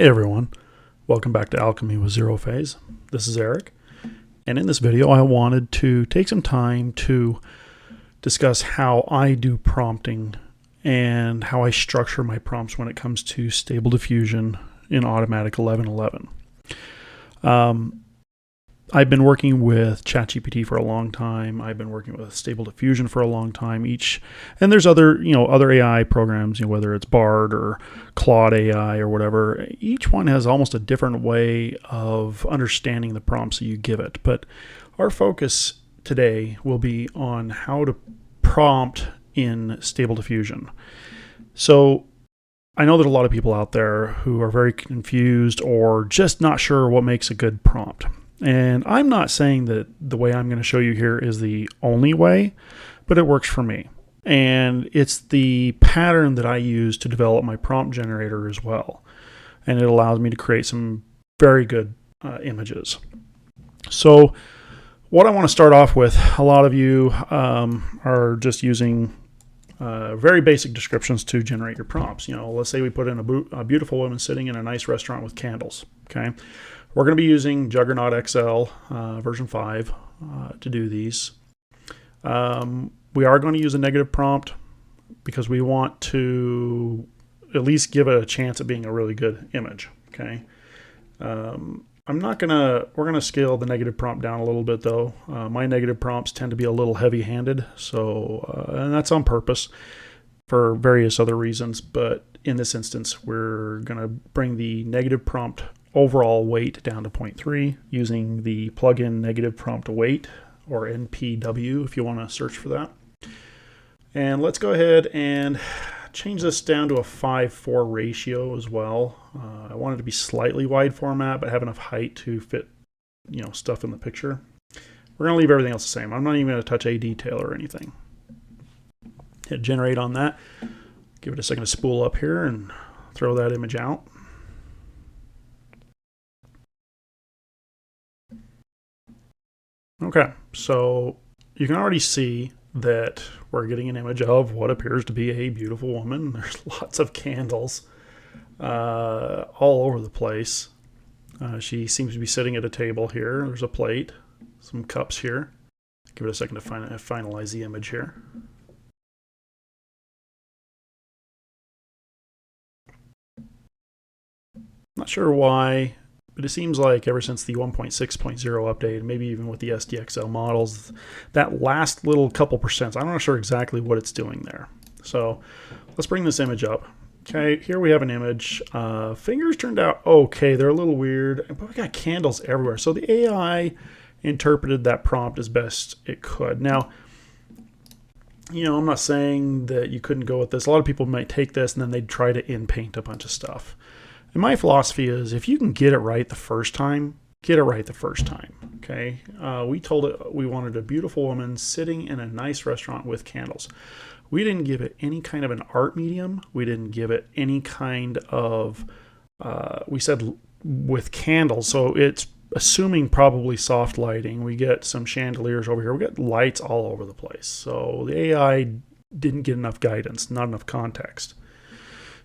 Hey everyone, welcome back to Alchemy with Xerophayze. This is Eric, and in this video I wanted to take some time to discuss how I do prompting and how I structure my prompts when it comes to Stable Diffusion in Automatic 11.11. I've been working with ChatGPT for a long time. I've been working with Stable Diffusion for a long time. And there's other AI programs, whether it's Bard or Claude AI or whatever. Each one has almost a different way of understanding the prompts that you give it. But our focus today will be on how to prompt in Stable Diffusion. So I know there's a lot of people out there who are very confused or just not sure what makes a good prompt. And I'm not saying that the way I'm going to show you here is the only way, but it works for me. And it's the pattern that I use to develop my prompt generator as well. And it allows me to create some very good images. So what I want to start off with, a lot of you are just using very basic descriptions to generate your prompts. Let's say we put in a beautiful woman sitting in a nice restaurant with candles. Okay. We're going to be using Juggernaut XL version 5 to do these. We are going to use a negative prompt because we want to at least give it a chance at being a really good image. Okay. We're going to scale the negative prompt down a little bit though. My negative prompts tend to be a little heavy-handed, and that's on purpose for various other reasons. But in this instance, we're going to bring the negative prompt overall weight down to 0.3 using the plugin negative prompt weight, or NPW if you want to search for that. And let's go ahead and change this down to a 5:4 ratio as well. I want it to be slightly wide format, but have enough height to fit, stuff in the picture. We're going to leave everything else the same. I'm not even going to touch a detail or anything. Hit generate on that. Give it a second to spool up here and throw that image out. Okay, so you can already see that we're getting an image of what appears to be a beautiful woman. There's lots of candles all over the place. She seems to be sitting at a table here. There's a plate, some cups here. Give it a second to finalize the image here. Not sure why, but it seems like ever since the 1.6.0 update, maybe even with the SDXL models, that last little couple percent, I'm not sure exactly what it's doing there. So let's bring this image up. Okay, here we have an image. Fingers turned out okay. They're a little weird, but we got candles everywhere. So the AI interpreted that prompt as best it could. Now, I'm not saying that you couldn't go with this. A lot of people might take this and then they'd try to in-paint a bunch of stuff. And my philosophy is, if you can get it right the first time, get it right the first time. Okay, we told it we wanted a beautiful woman sitting in a nice restaurant with candles. We didn't give it any kind of an art medium. We didn't give it any kind of, we said with candles. So it's assuming probably soft lighting. We get some chandeliers over here. We get lights all over the place. So the AI didn't get enough guidance, not enough context.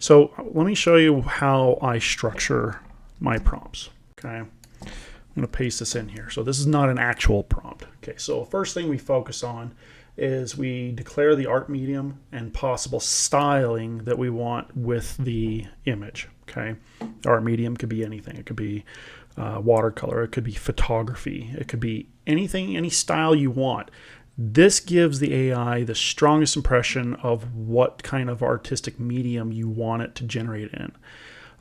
So let me show you how I structure my prompts. Okay, I'm going to paste this in here. So this is not an actual prompt. Okay, so first thing we focus on is we declare the art medium and possible styling that we want with the image. Okay, the art medium could be anything. It could be watercolor. It could be photography. It could be anything, any style you want. This gives the AI the strongest impression of what kind of artistic medium you want it to generate in.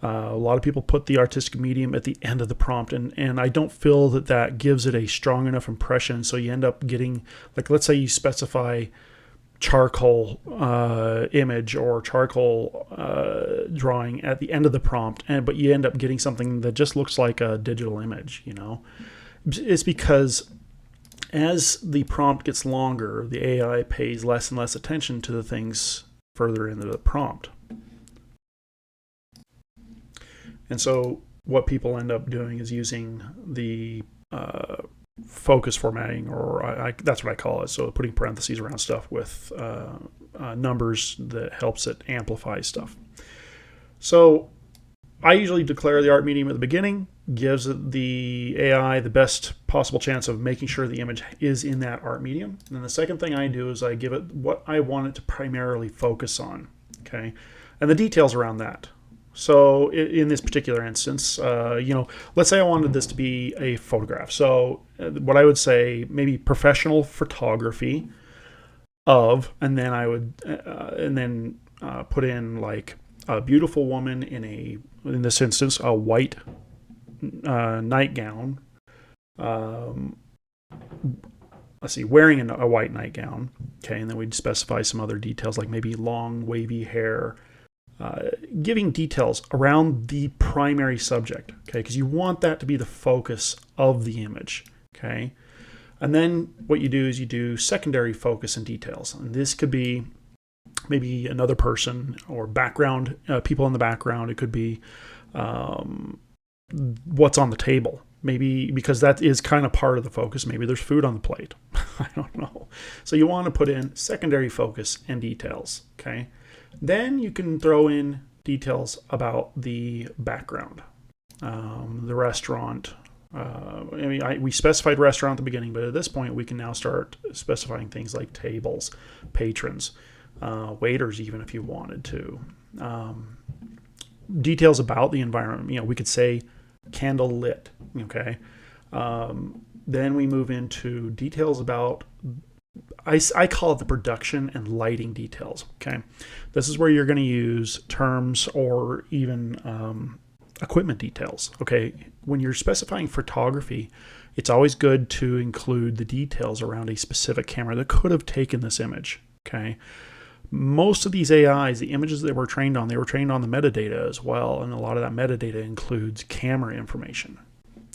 A lot of people put the artistic medium at the end of the prompt, and I don't feel that gives it a strong enough impression. So you end up getting, like, let's say you specify charcoal image or charcoal drawing at the end of the prompt, but you end up getting something that just looks like a digital image. It's because as the prompt gets longer, the AI pays less and less attention to the things further into the prompt. And so what people end up doing is using the focus formatting, or that's what I call it. So putting parentheses around stuff with numbers that helps it amplify stuff. So I usually declare the art medium at the beginning, gives the AI the best possible chance of making sure the image is in that art medium. And then the second thing I do is I give it what I want it to primarily focus on, okay, and the details around that. So in this particular instance, let's say I wanted this to be a photograph. So what I would say, maybe professional photography of, and then I would, put in like a beautiful woman in this instance, a white nightgown. Let's see, wearing a white nightgown. Okay, and then we'd specify some other details like maybe long wavy hair, giving details around the primary subject. Okay, because you want that to be the focus of the image. Okay, and then what you do is you do secondary focus and details, and this could be maybe another person or background, people in the background. It could be what's on the table, maybe, because that is kind of part of the focus. Maybe there's food on the plate. I don't know. So you want to put in secondary focus and details. Okay. Then you can throw in details about the background, the restaurant. We specified restaurant at the beginning, but at this point we can now start specifying things like tables, patrons, waiters, even if you wanted to. Details about the environment. We could say candle lit. Okay. Then we move into details about, I call it the production and lighting details. Okay. This is where you're going to use terms or even equipment details. Okay. When you're specifying photography, it's always good to include the details around a specific camera that could have taken this image. Okay. Most of these AIs, the images they were trained on the metadata as well. And a lot of that metadata includes camera information.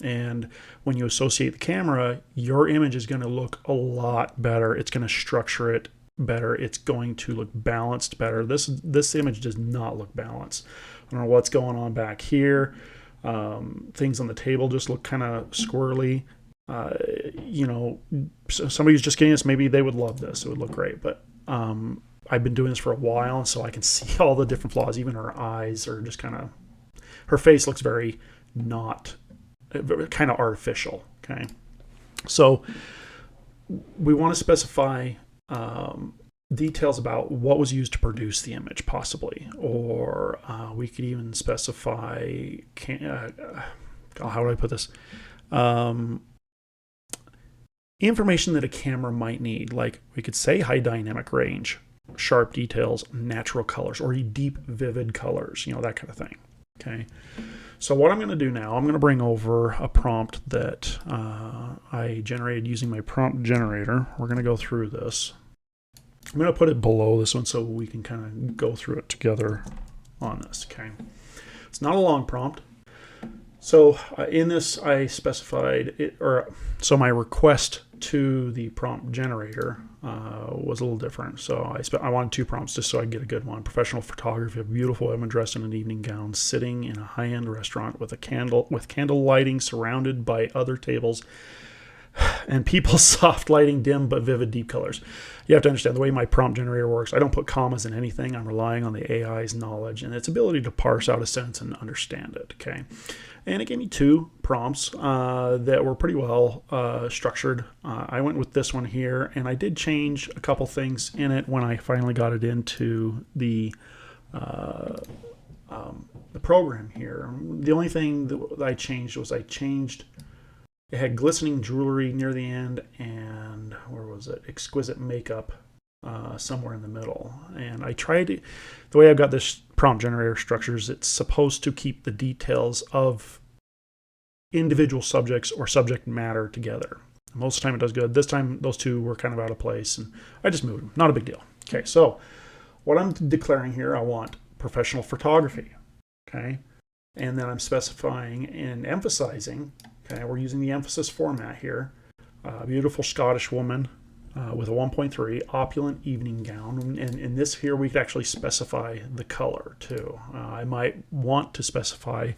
And when you associate the camera, your image is going to look a lot better. It's going to structure it better. It's going to look balanced better. This image does not look balanced. I don't know what's going on back here. Things on the table just look kind of squirrely. Somebody who's just getting this, maybe they would love this. It would look great. But I've been doing this for a while, and so I can see all the different flaws. Even her eyes are just her face looks very not, kind of artificial. Okay. So we want to specify details about what was used to produce the image, possibly, or we could even specify, how do I put this? Information that a camera might need. Like we could say high dynamic range, sharp details, natural colors, or deep, vivid colors, that kind of thing. Okay. So what I'm going to do now, I'm going to bring over a prompt that I generated using my prompt generator. We're going to go through this. I'm going to put it below this one so we can kind of go through it together on this. Okay. It's not a long prompt. So in this, I specified it, so my request to the prompt generator was a little different. So I wanted two prompts just so I could get a good one. Professional photography of a beautiful woman dressed in an evening gown, sitting in a high-end restaurant with candle lighting, surrounded by other tables, and people's soft lighting, dim but vivid deep colors. You have to understand the way my prompt generator works. I don't put commas in anything. I'm relying on the AI's knowledge and its ability to parse out a sentence and understand it. Okay. And it gave me two prompts that were pretty well structured. I went with this one here, and I did change a couple things in it when I finally got it into the program here. The only thing that I changed was it had glistening jewelry near the end, and where was it? Exquisite makeup somewhere in the middle. And I tried the way I've got this prompt generator structures, it's supposed to keep the details of individual subjects or subject matter together. Most of the time it does good. This time those two were kind of out of place, and I just moved them. Not a big deal. Okay, so what I'm declaring here, I want professional photography. Okay, and then I'm specifying and emphasizing. Okay, we're using the emphasis format here. Beautiful Scottish woman with a 1.3 opulent evening gown. And in this here, we could actually specify the color too. I might want to specify,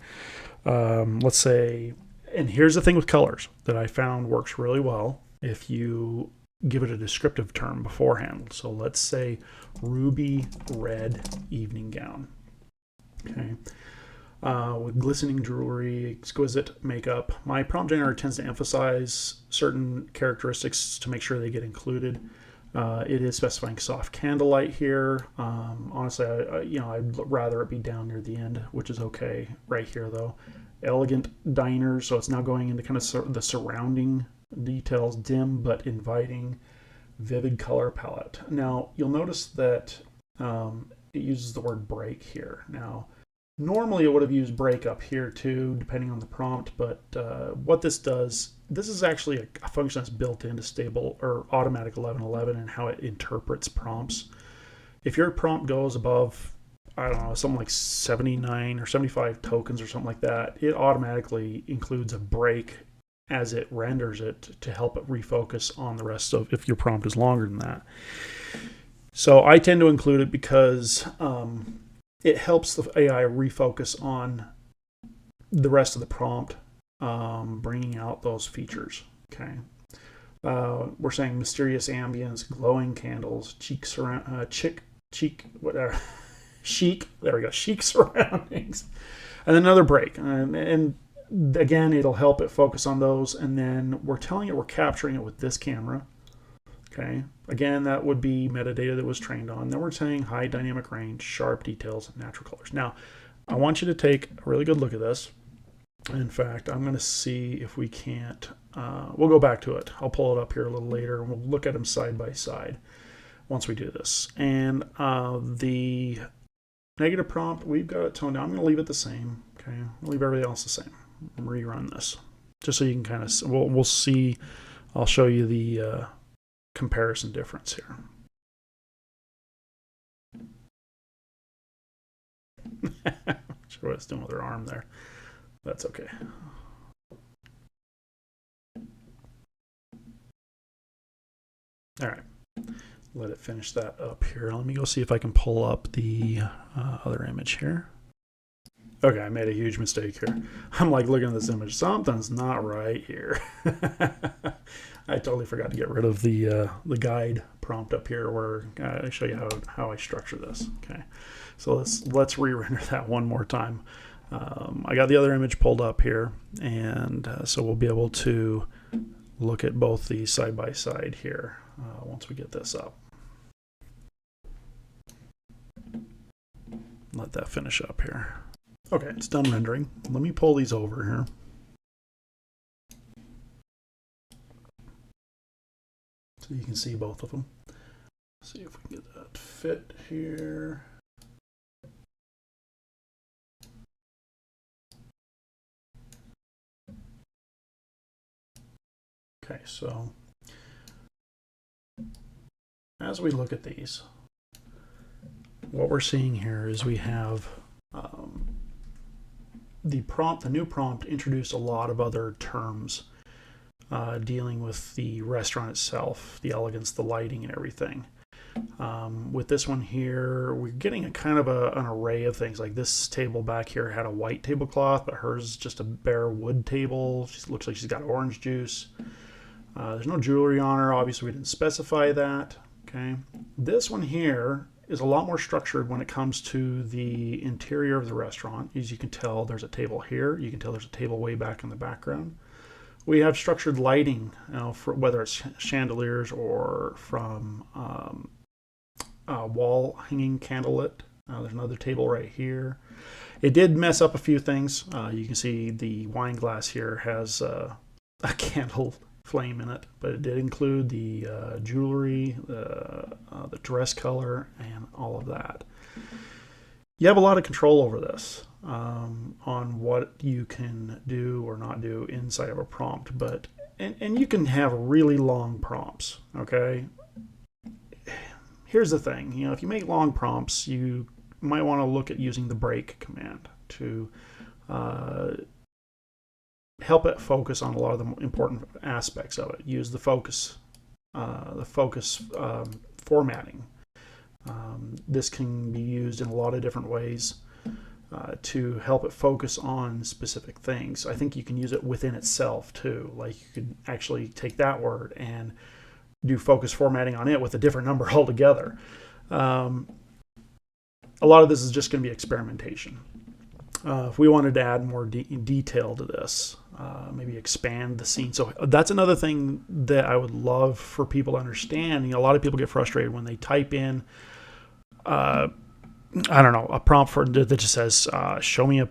let's say, and here's the thing with colors that I found works really well if you give it a descriptive term beforehand. So let's say ruby red evening gown. Okay. with glistening jewelry, exquisite makeup. My prompt generator tends to emphasize certain characteristics to make sure they get included. It is specifying soft candlelight here. Honestly, I'd rather it be down near the end, which is okay right here though. Elegant diners, so it's now going into kind of the surrounding details, dim but inviting, vivid color palette. Now you'll notice that it uses the word break here. Now normally it would have used break up here too, depending on the prompt, but what this does, this is actually a function that's built into stable or automatic 1111 and how it interprets prompts. If your prompt goes above, I don't know, something like 79 or 75 tokens or something like that, it automatically includes a break as it renders it to help it refocus on the rest of, if your prompt is longer than that. So I tend to include it because it helps the AI refocus on the rest of the prompt, bringing out those features. Okay, we're saying mysterious ambience, glowing candles, chic chic. There we go, chic surroundings, and another break. And again, it'll help it focus on those. And then we're telling it we're capturing it with this camera. Okay, again, that would be metadata that was trained on. Then we're saying high dynamic range, sharp details, natural colors. Now, I want you to take a really good look at this. In fact, I'm going to see if we can't, we'll go back to it. I'll pull it up here a little later and we'll look at them side by side once we do this. And the negative prompt, we've got it toned down. I'm going to leave it the same. Okay, I'll leave everything else the same. Rerun this just so you can kind of, we'll see, I'll show you the comparison difference here. Not sure what it's doing with her arm there. That's okay. All right, let it finish that up here. Let me go see if I can pull up the other image here. Okay, I made a huge mistake here. I'm like looking at this image. Something's not right here. I totally forgot to get rid of the guide prompt up here where I show you how I structure this. Okay, so let's re-render that one more time. I got the other image pulled up here, and so we'll be able to look at both these side by side here once we get this up. Let that finish up here. Okay, it's done rendering. Let me pull these over here. So you can see both of them. See if we can get that fit here. Okay, so as we look at these, what we're seeing here is we have the new prompt introduced a lot of other terms dealing with the restaurant itself, the elegance, the lighting, and everything. With this one here, we're getting a kind of an array of things. Like this table back here had a white tablecloth, but hers is just a bare wood table. She looks like she's got orange juice. There's no jewelry on her. Obviously, we didn't specify that. Okay, this one here is a lot more structured when it comes to the interior of the restaurant. As you can tell, there's a table here. You can tell there's a table way back in the background. We have structured lighting, for whether it's chandeliers or from wall hanging candlelit. There's another table right here. It did mess up a few things. You can see the wine glass here has a candle flame in it, but it did include the jewelry, the dress color, and all of that. You have a lot of control over this on what you can do or not do inside of a prompt, but and you can have really long prompts. Okay, here's the thing, if you make long prompts, you might want to look at using the break command to help it focus on a lot of the important aspects of it. Use the focus formatting. This can be used in a lot of different ways to help it focus on specific things. I think you can use it within itself too. Like you could actually take that word and do focus formatting on it with a different number altogether. A lot of this is just going to be experimentation. If we wanted to add more detail to this, maybe expand the scene. So that's another thing that I would love for people to understand. You know, a lot of people get frustrated when they type in, I don't know, a prompt that just says, show me a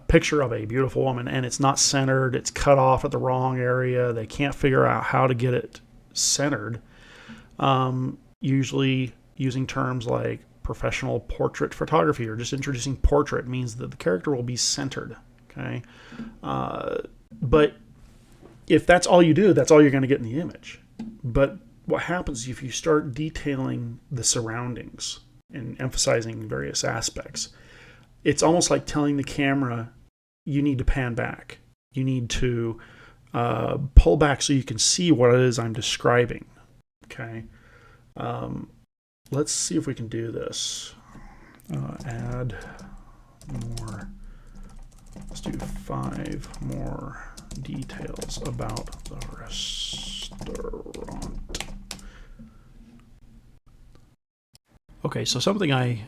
picture of a beautiful woman, and it's not centered. It's cut off at the wrong area. They can't figure out how to get it centered. Usually using terms like professional portrait photography or just introducing portrait means that the character will be centered. Okay. But if that's all you do, that's all you're going to get in the image. But what happens if you start detailing the surroundings and emphasizing various aspects? It's almost like telling the camera, you need to pan back. You need to pull back so you can see what it is I'm describing. Okay. Let's see if we can do this. Add more. Let's do 5 more details about the restaurant. Okay, so something I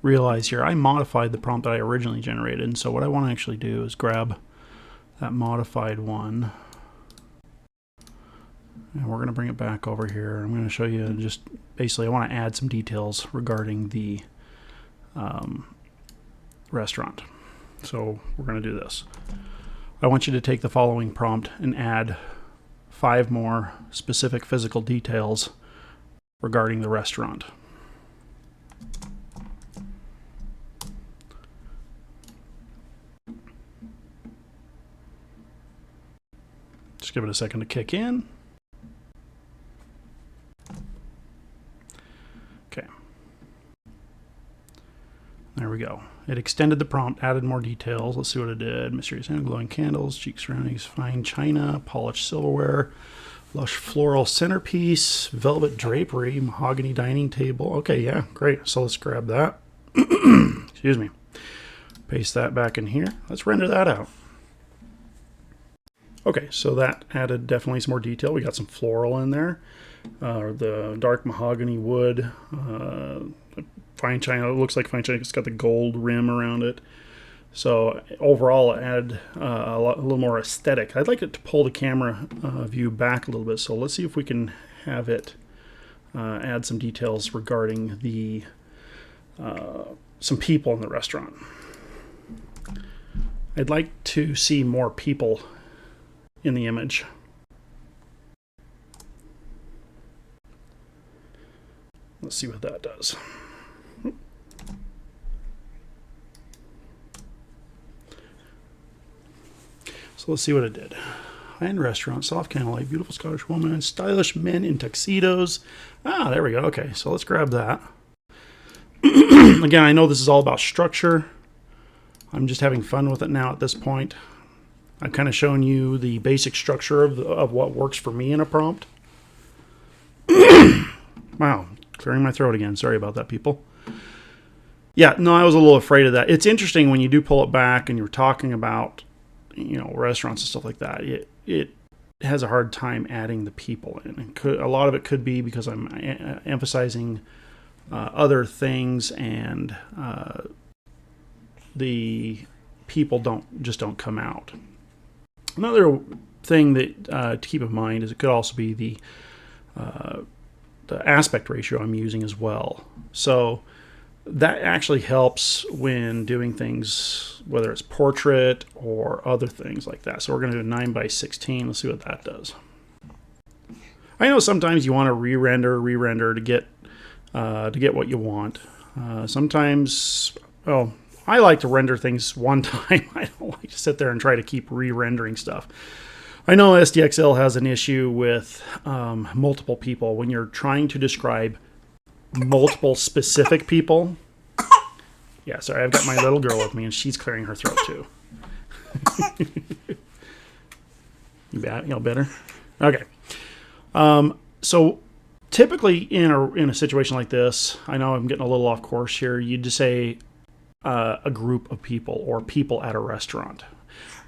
realized here, I modified the prompt that I originally generated. And so what I want to actually do is grab that modified one. And we're going to bring it back over here. I'm going to show you just basically I want to add some details regarding the restaurant. So we're going to do this. I want you to take the following prompt and add 5 more specific physical details regarding the restaurant. Just give it a second to kick in. Okay. There we go. It extended the prompt, added more details. Let's see what it did. Mysterious and glowing candles, cheek surroundings, fine china, polished silverware, lush floral centerpiece, velvet drapery, mahogany dining table. Okay, yeah, great. So let's grab that. Excuse me. Paste that back in here. Let's render that out. Okay, so that added definitely some more detail. We got some floral in there. The dark mahogany wood, fine china. It looks like fine china. It's got the gold rim around it. So overall, it added a little more aesthetic. I'd like it to pull the camera view back a little bit. So let's see if we can have it add some details regarding the some people in the restaurant. I'd like to see more people in the image. Let's see what that does. So let's see what it did. High-end restaurant, soft candlelight, beautiful Scottish woman, stylish men in tuxedos. Ah, there we go. Okay, so let's grab that. Again, I know this is all about structure. I'm just having fun with it now at this point. I've kind of shown you the basic structure of what works for me in a prompt. Wow, clearing my throat again. Sorry about that, people. Yeah, no, I was a little afraid of that. It's interesting when you do pull it back and you're talking about, you know, restaurants and stuff like that. It has a hard time adding the people in. A lot of it could be because I'm emphasizing other things, and the people don't come out. Another thing that to keep in mind is it could also be the aspect ratio I'm using as well. So that actually helps when doing things, whether it's portrait or other things like that. So we're going to do 9:16. Let's see what that does. I know sometimes you want to re-render to get what you want. Sometimes, well, I like to render things one time. I don't like to sit there and try to keep re-rendering stuff. I know SDXL has an issue with multiple people. When you're trying to describe multiple specific people. Yeah, sorry, I've got my little girl with me, and she's clearing her throat too. You better? Okay. So typically in a situation like this, I know I'm getting a little off course here, you just say a group of people or people at a restaurant.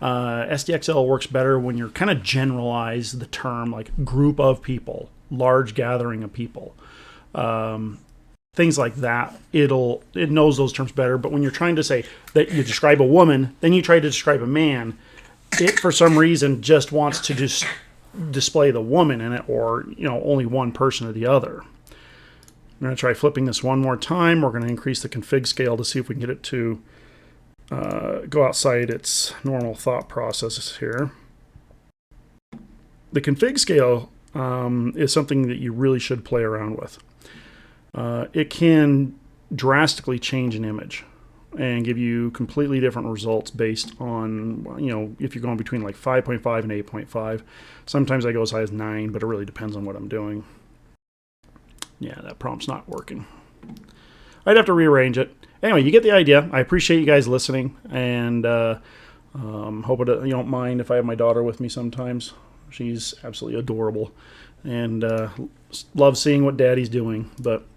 SDXL works better when you're kind of generalize the term like group of people, large gathering of people. things like that, it knows those terms better. But when you're trying to say that you describe a woman, then you try to describe a man, it for some reason just wants to just display the woman in it, or only one person or the other. I'm going to try flipping this one more time. We're going to increase the config scale to see if we can get it to go outside its normal thought processes here. The config scale is something that you really should play around with. It can drastically change an image and give you completely different results based on, if you're going between like 5.5 and 8.5. Sometimes I go as high as 9, but it really depends on what I'm doing. Yeah, that prompt's not working. I'd have to rearrange it. Anyway, you get the idea. I appreciate you guys listening, and hope you don't mind if I have my daughter with me sometimes. She's absolutely adorable, and love seeing what Daddy's doing. But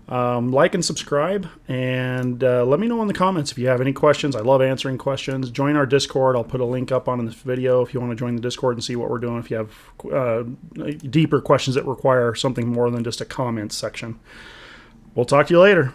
like and subscribe, and let me know in the comments if you have any questions. I love answering questions. Join our Discord. I'll put a link up on this video if you want to join the Discord and see what we're doing. If you have deeper questions that require something more than just a comments section. We'll talk to you later.